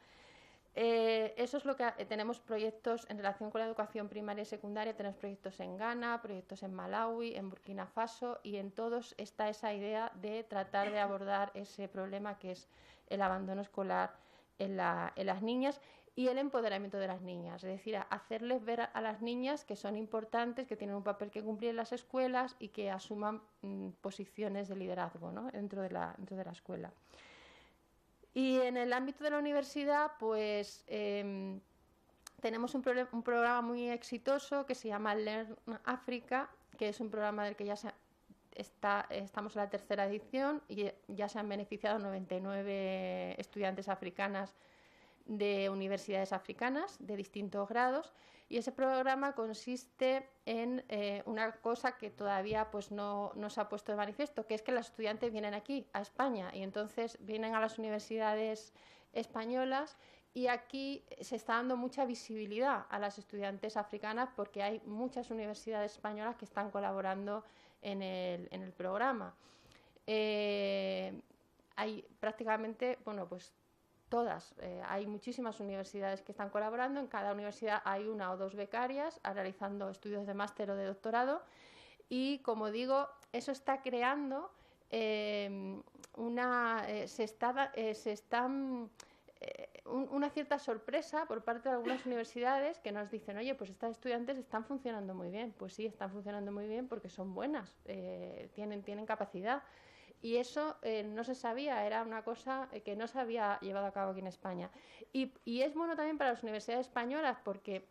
Eso es lo que tenemos proyectos en relación con la educación primaria y secundaria. Tenemos proyectos en Ghana, proyectos en Malawi, en Burkina Faso, y en todos está esa idea de tratar de abordar ese problema que es el abandono escolar en las niñas y el empoderamiento de las niñas, es decir, hacerles ver a las niñas que son importantes, que tienen un papel que cumplir en las escuelas y que asuman posiciones de liderazgo, ¿no? dentro de la escuela. Y en el ámbito de la universidad, pues tenemos un programa muy exitoso que se llama Learn Africa, que es un programa del que ya estamos en la tercera edición y ya se han beneficiado 99 estudiantes africanas de universidades africanas de distintos grados, y ese programa consiste en una cosa que todavía pues no se ha puesto de manifiesto, que es que los estudiantes vienen aquí, a España, y entonces vienen a las universidades españolas, y aquí se está dando mucha visibilidad a las estudiantes africanas porque hay muchas universidades españolas que están colaborando en el programa. Hay prácticamente, pues todas, hay muchísimas universidades que están colaborando. En cada universidad hay una o dos becarias realizando estudios de máster o de doctorado, y como digo, eso está creando una cierta sorpresa por parte de algunas universidades que nos dicen: oye, pues estas estudiantes están funcionando muy bien. Pues sí, están funcionando muy bien porque son buenas, tienen capacidad. Y eso no se sabía, era una cosa que no se había llevado a cabo aquí en España. Y es bueno también para las universidades españolas porque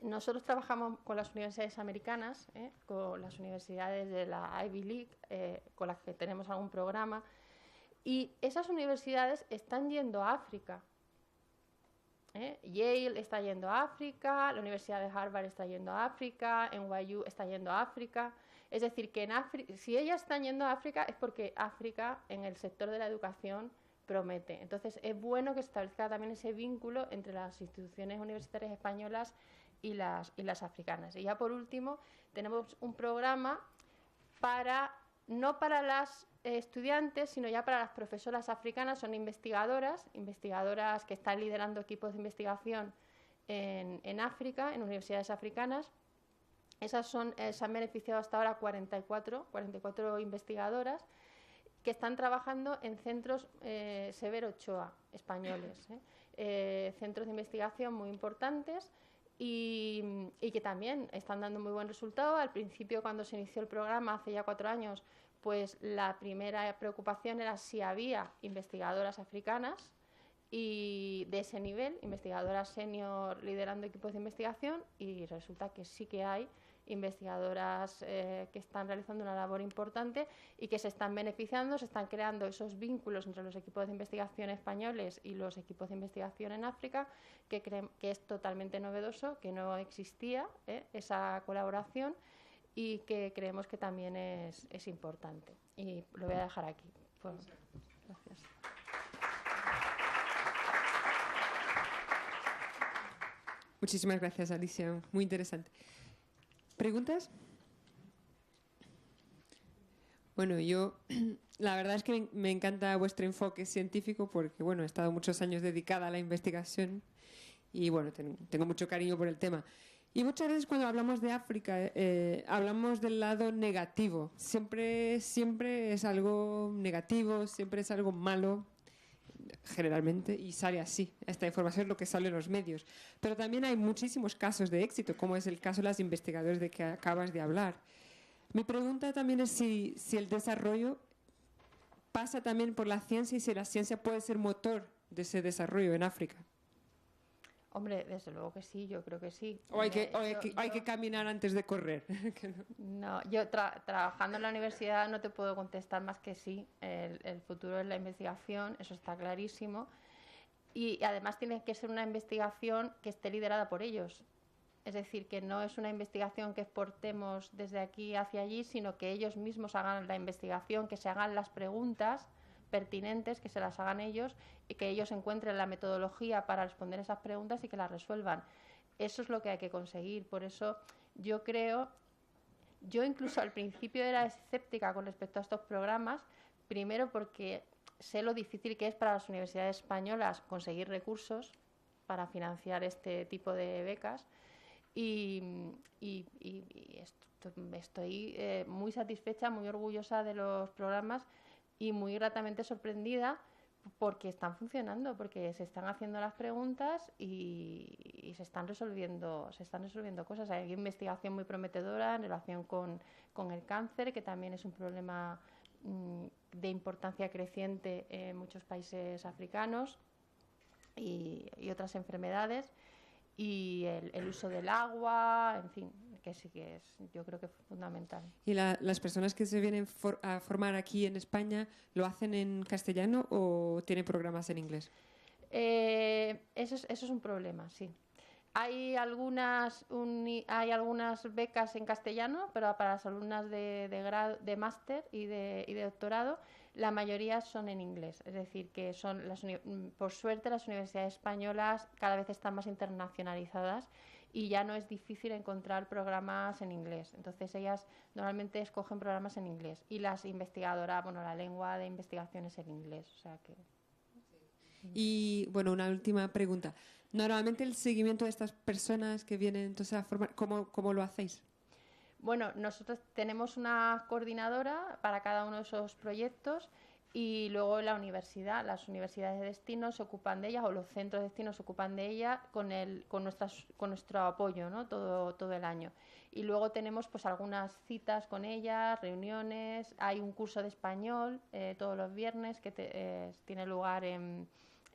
nosotros trabajamos con las universidades americanas, con las universidades de la Ivy League, con las que tenemos algún programa, y esas universidades están yendo a África. Yale está yendo a África, la Universidad de Harvard está yendo a África, NYU está yendo a África. Es decir, que si ellas están yendo a África es porque África en el sector de la educación promete. Entonces es bueno que se establezca también ese vínculo entre las instituciones universitarias españolas y las africanas. Y ya por último tenemos un programa no para las estudiantes, sino ya para las profesoras africanas. Son investigadoras que están liderando equipos de investigación en África, en universidades africanas. Esas se han beneficiado hasta ahora 44 investigadoras que están trabajando en centros Severo Ochoa españoles, centros de investigación muy importantes y que también están dando muy buen resultado. Al principio, cuando se inició el programa, hace ya 4 años, pues la primera preocupación era si había investigadoras africanas y de ese nivel, investigadoras senior liderando equipos de investigación, y resulta que sí que hay investigadoras que están realizando una labor importante y que se están beneficiando, se están creando esos vínculos entre los equipos de investigación españoles y los equipos de investigación en África, que es totalmente novedoso, que no existía esa colaboración, y que creemos que también es importante. Y lo voy a dejar aquí. Gracias. Muchísimas gracias, Alicia. Muy interesante. ¿Preguntas? Bueno, la verdad es que me encanta vuestro enfoque científico porque, bueno, he estado muchos años dedicada a la investigación y, bueno, tengo mucho cariño por el tema. Y muchas veces cuando hablamos de África hablamos del lado negativo. Siempre es algo negativo, siempre es algo malo, generalmente, y sale así. Esta información es lo que sale en los medios. Pero también hay muchísimos casos de éxito, como es el caso de las investigadoras de que acabas de hablar. Mi pregunta también es si el desarrollo pasa también por la ciencia y si la ciencia puede ser motor de ese desarrollo en África. Hombre, desde luego que sí, yo creo que sí. ¿O hay que caminar antes de correr? No, yo trabajando en la universidad no te puedo contestar más que sí. El futuro es la investigación, eso está clarísimo. Y además tiene que ser una investigación que esté liderada por ellos. Es decir, que no es una investigación que exportemos desde aquí hacia allí, sino que ellos mismos hagan la investigación, que se hagan las preguntas pertinentes, que se las hagan ellos y que ellos encuentren la metodología para responder esas preguntas y que las resuelvan. Eso es lo que hay que conseguir. Por eso yo incluso al principio era escéptica con respecto a estos programas, primero porque sé lo difícil que es para las universidades españolas conseguir recursos para financiar este tipo de becas, y estoy muy satisfecha, muy orgullosa de los programas y muy gratamente sorprendida porque están funcionando, porque se están haciendo las preguntas y se están resolviendo cosas. Hay investigación muy prometedora en relación con el cáncer, que también es un problema de importancia creciente en muchos países africanos, y otras enfermedades, y el uso del agua, en fin, que sí que yo creo que es fundamental. ¿Y las personas que se vienen a formar aquí en España lo hacen en castellano o tienen programas en inglés? Eso es un problema, sí. Hay algunas becas en castellano, pero para las alumnas de máster y de doctorado, la mayoría son en inglés. Es decir, que por suerte las universidades españolas cada vez están más internacionalizadas y ya no es difícil encontrar programas en inglés. Entonces ellas normalmente escogen programas en inglés, y las investigadoras, la lengua de investigación es el inglés. O sea que... Y bueno, una última pregunta. Normalmente el seguimiento de estas personas que vienen entonces a formar, ¿cómo lo hacéis? Bueno, nosotros tenemos una coordinadora para cada uno de esos proyectos, y luego las universidades de destino se ocupan de ellas, o los centros de destino se ocupan de ellas con nuestro apoyo, ¿no? todo el año. Y luego tenemos pues algunas citas con ellas, reuniones. Hay un curso de español todos los viernes que tiene lugar en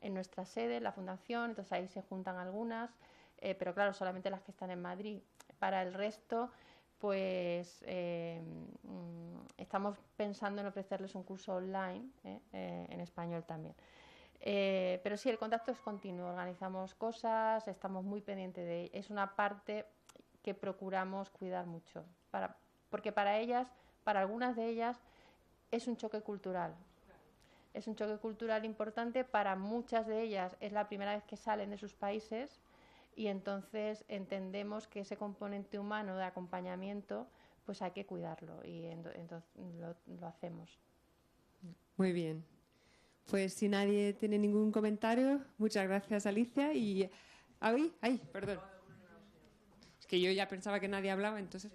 nuestra sede, en la fundación. Entonces ahí se juntan algunas, pero claro, solamente las que están en Madrid. Para el resto, pues estamos pensando en ofrecerles un curso online en español también. Pero sí, el contacto es continuo, organizamos cosas, estamos muy pendientes de ello. Es una parte que procuramos cuidar mucho, porque para ellas, para algunas de ellas, es un choque cultural. Es un choque cultural importante, para muchas de ellas es la primera vez que salen de sus países y entonces entendemos que ese componente humano de acompañamiento pues hay que cuidarlo y entonces lo hacemos. Muy bien. Pues si nadie tiene ningún comentario, muchas gracias, Alicia. Y ay, perdón. Es que yo ya pensaba que nadie hablaba, entonces.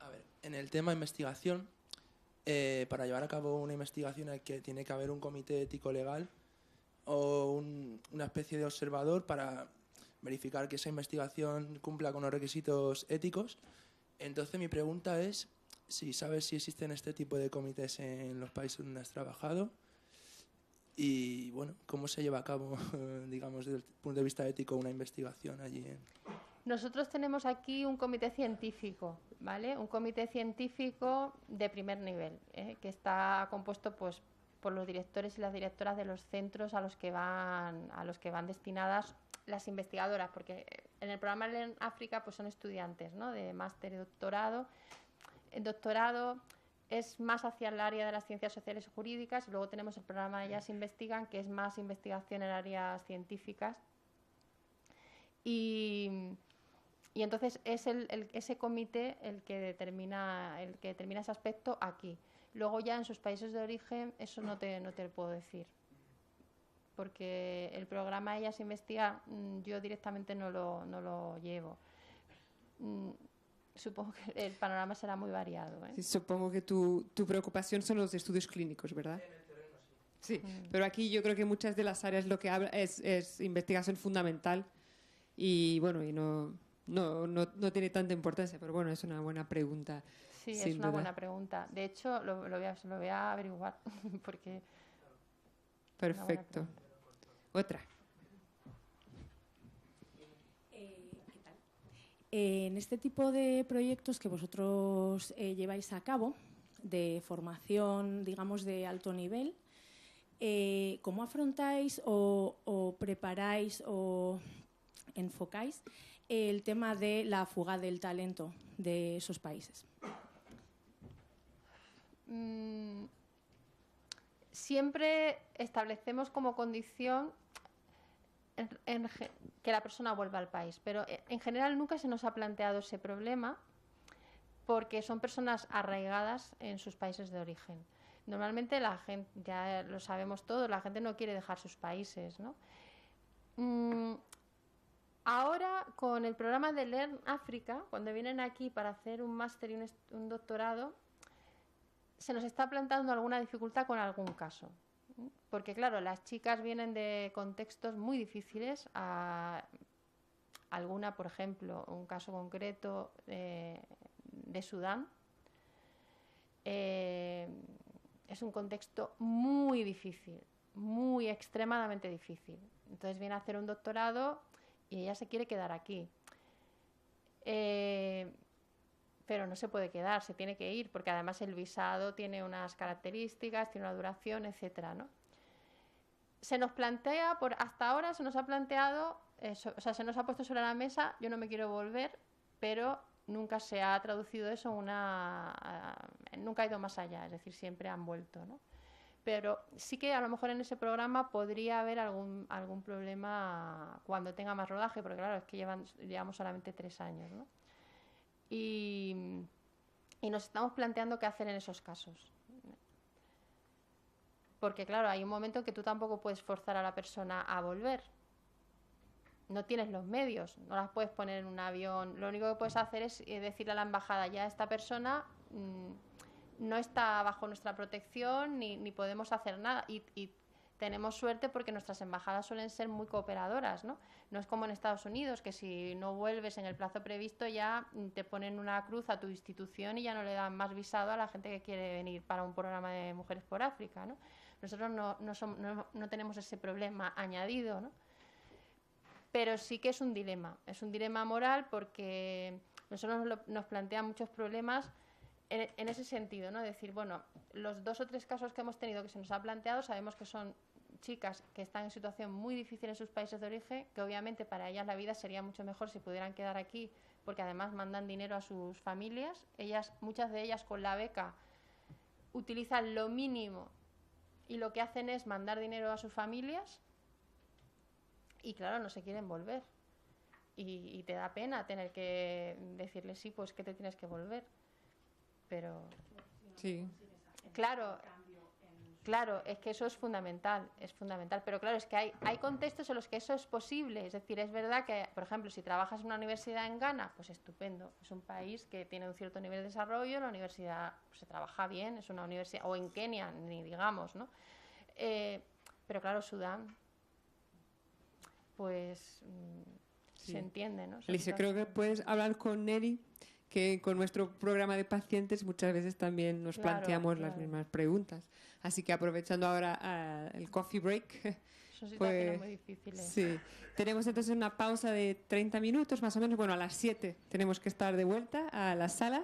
A ver, en el tema investigación, para llevar a cabo una investigación tiene que haber un comité ético-legal o una especie de observador para verificar que esa investigación cumpla con los requisitos éticos. Entonces mi pregunta es si sabes si existen este tipo de comités en los países donde has trabajado y, bueno, cómo se lleva a cabo, digamos, desde el punto de vista ético una investigación allí. Nosotros tenemos aquí un comité científico, ¿vale? Un comité científico de primer nivel, que está compuesto pues por los directores y las directoras de los centros a los que van destinadas las investigadoras, porque en el programa Learn África pues son estudiantes, ¿no? De máster y doctorado. El doctorado es más hacia el área de las ciencias sociales y jurídicas, y luego tenemos el programa Ellas Investigan, que es más investigación en áreas científicas. Y entonces es ese comité el que determina ese aspecto aquí. Luego ya en sus países de origen eso no te lo puedo decir, porque el programa Ellas Investigan yo directamente no lo llevo. Supongo que el panorama será muy variado, ¿eh? Sí, supongo que tu preocupación son los estudios clínicos, ¿verdad? En el terreno, sí. Sí, pero aquí yo creo que muchas de las áreas lo que habla es investigación fundamental y bueno, y no tiene tanta importancia, pero bueno, es una buena pregunta. Sí, es una buena pregunta. De hecho, lo voy a averiguar porque... Perfecto. Otra. En este tipo de proyectos que vosotros lleváis a cabo, de formación, digamos, de alto nivel, ¿cómo afrontáis o preparáis o enfocáis el tema de la fuga del talento de esos países? Siempre establecemos como condición que la persona vuelva al país, pero en general nunca se nos ha planteado ese problema porque son personas arraigadas en sus países de origen. Normalmente la gente, ya lo sabemos todos, la gente no quiere dejar sus países, ¿no? Ahora, con el programa de Learn África, cuando vienen aquí para hacer un máster y un doctorado, se nos está planteando alguna dificultad con algún caso. Porque, claro, las chicas vienen de contextos muy difíciles. Alguna, por ejemplo, un caso concreto de Sudán. Es un contexto muy difícil, muy extremadamente difícil. Entonces viene a hacer un doctorado y ella se quiere quedar aquí. Pero no se puede quedar, se tiene que ir, porque además el visado tiene unas características, tiene una duración, etcétera, ¿no? Se nos plantea, hasta ahora se nos ha planteado, se nos ha puesto sobre la mesa, yo no me quiero volver, pero nunca se ha traducido eso nunca ha ido más allá, es decir, siempre han vuelto, ¿no? Pero sí que a lo mejor en ese programa podría haber algún problema cuando tenga más rodaje, porque claro, es que llevamos solamente 3 años, ¿no? Y nos estamos planteando qué hacer en esos casos. Porque claro, hay un momento en que tú tampoco puedes forzar a la persona a volver. No tienes los medios, no las puedes poner en un avión. Lo único que puedes hacer es decirle a la embajada, ya esta persona no está bajo nuestra protección ni podemos hacer nada. Y tenemos suerte porque nuestras embajadas suelen ser muy cooperadoras, ¿no? No es como en Estados Unidos, que si no vuelves en el plazo previsto ya te ponen una cruz a tu institución y ya no le dan más visado a la gente que quiere venir para un programa de Mujeres por África, ¿no? Nosotros no tenemos ese problema añadido, ¿no? Pero sí que es un dilema moral porque nosotros nos plantean muchos problemas en ese sentido, ¿no? Decir, bueno, los 2 o 3 casos que hemos tenido que se nos ha planteado, sabemos que son chicas que están en situación muy difícil en sus países de origen, que obviamente para ellas la vida sería mucho mejor si pudieran quedar aquí, porque además mandan dinero a sus familias. Muchas de ellas con la beca utilizan lo mínimo y lo que hacen es mandar dinero a sus familias y claro, no se quieren volver. Y te da pena tener que decirles, sí, pues que te tienes que volver. Pero Sí. Claro, es que eso es fundamental. Pero claro, es que hay contextos en los que eso es posible. Es decir, es verdad que, por ejemplo, si trabajas en una universidad en Ghana, pues estupendo. Es un país que tiene un cierto nivel de desarrollo, la universidad pues, se trabaja bien, es una universidad, o en Kenia, ni digamos, ¿no? Pero claro, Sudán, pues se entiende, ¿no? Alicia, creo que puedes hablar con Neri, que con nuestro programa de pacientes muchas veces también nos planteamos las mismas preguntas. Así que aprovechando ahora el coffee break, son situaciones muy difíciles. Sí, tenemos entonces una pausa de 30 minutos más o menos. Bueno, a las 7 tenemos que estar de vuelta a la sala.